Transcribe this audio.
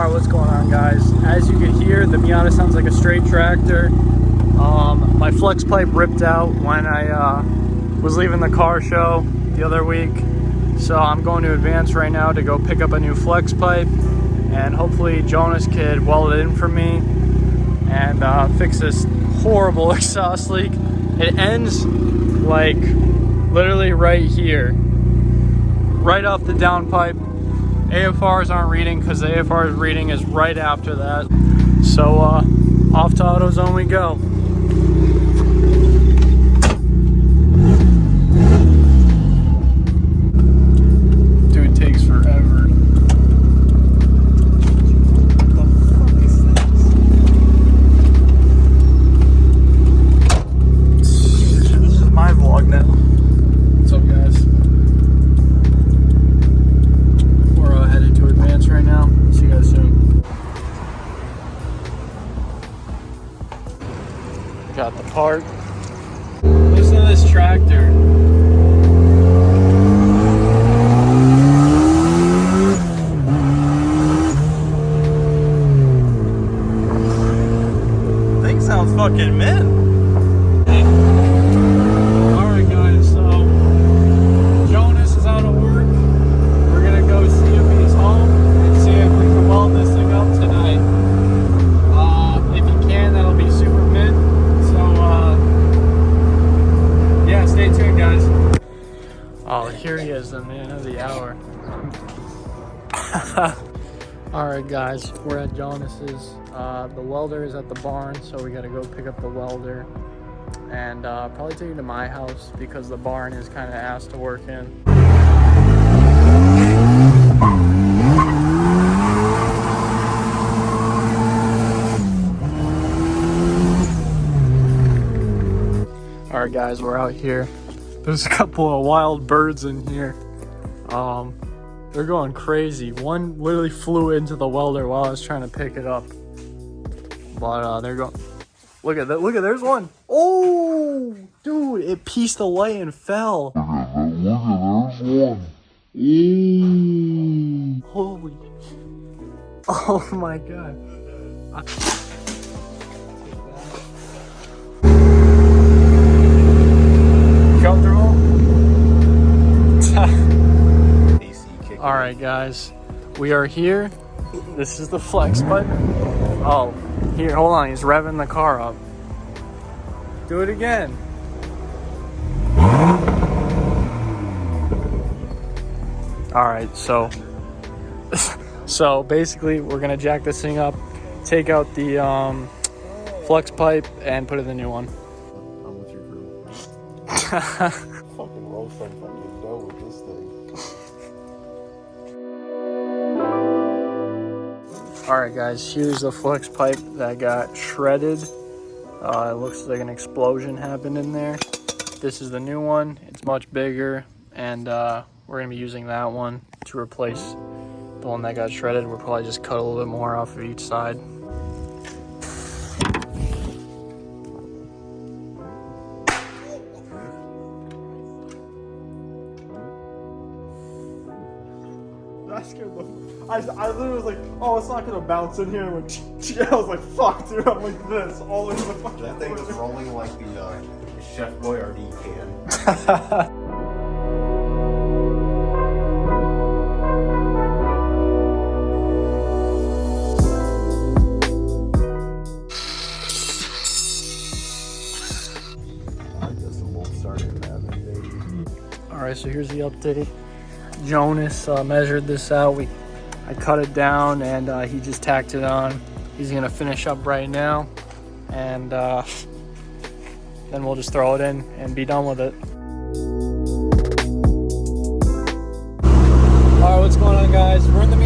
Alright, what's going on, guys? As you can hear, the Miata sounds like a straight tractor. My flex pipe ripped out when I was leaving the car show the other week. So I'm going to Advance right now to go pick up a new flex pipe. And hopefully Jonas could weld it in for me and fix this horrible exhaust leak. It ends like literally right here. Right off the downpipe. AFRs aren't reading because the AFR's reading is right after that. So off to AutoZone we go. Dude, takes forever. What the fuck is this? This is my vlog now. What's up, guys? Headed to Advance right now. See you guys soon. Got the part. Listen to this tractor. Thing sounds fucking mint. Alright guys, so Jonas is out of work. We're gonna go see if he's home and see if we can weld this thing up tonight. If he can, that'll be super mint. So yeah, stay tuned, guys. Oh, here he is, the man of the hour. Alright guys, we're at Jonas's. The welder is at the barn, so we gotta go pick up the welder and probably take it to my house because the barn is kind of ass to work in. Alright guys, we're out here. There's a couple of wild birds in here. They're going crazy. One literally flew into the welder while I was trying to pick it up. But they're going. Look at that! Look at there's one. Oh, dude! It pieced the light and fell. Look at there's one. Holy! Oh my god! Comfortable? All right, guys, we are here. This is the flex pipe. Oh, here, hold on. He's revving the car up. Do it again. All right, so basically, we're gonna jack this thing up, take out the flex pipe, and put it in the new one. I'm with your group. Fucking roll some fucking dough with this thing. Alright guys, here's the flex pipe that got shredded. It looks like an explosion happened in there. This is the new one. It's much bigger, and we're going to be using that one to replace the one that got shredded. We'll probably just cut a little bit more off of each side. That scared the... I literally was like, oh, it's not gonna bounce in here. And went, I was like, fuck, dude. I'm like this all into the fucking... That thing was rolling like the Chef Boyardee can. I guess the wolf started that, baby. Alright, so here's the update. Jonas measured this out. I cut it down and he just tacked it on. He's gonna finish up right now, and then we'll just throw it in and be done with it. Alright, what's going on, guys? We're in the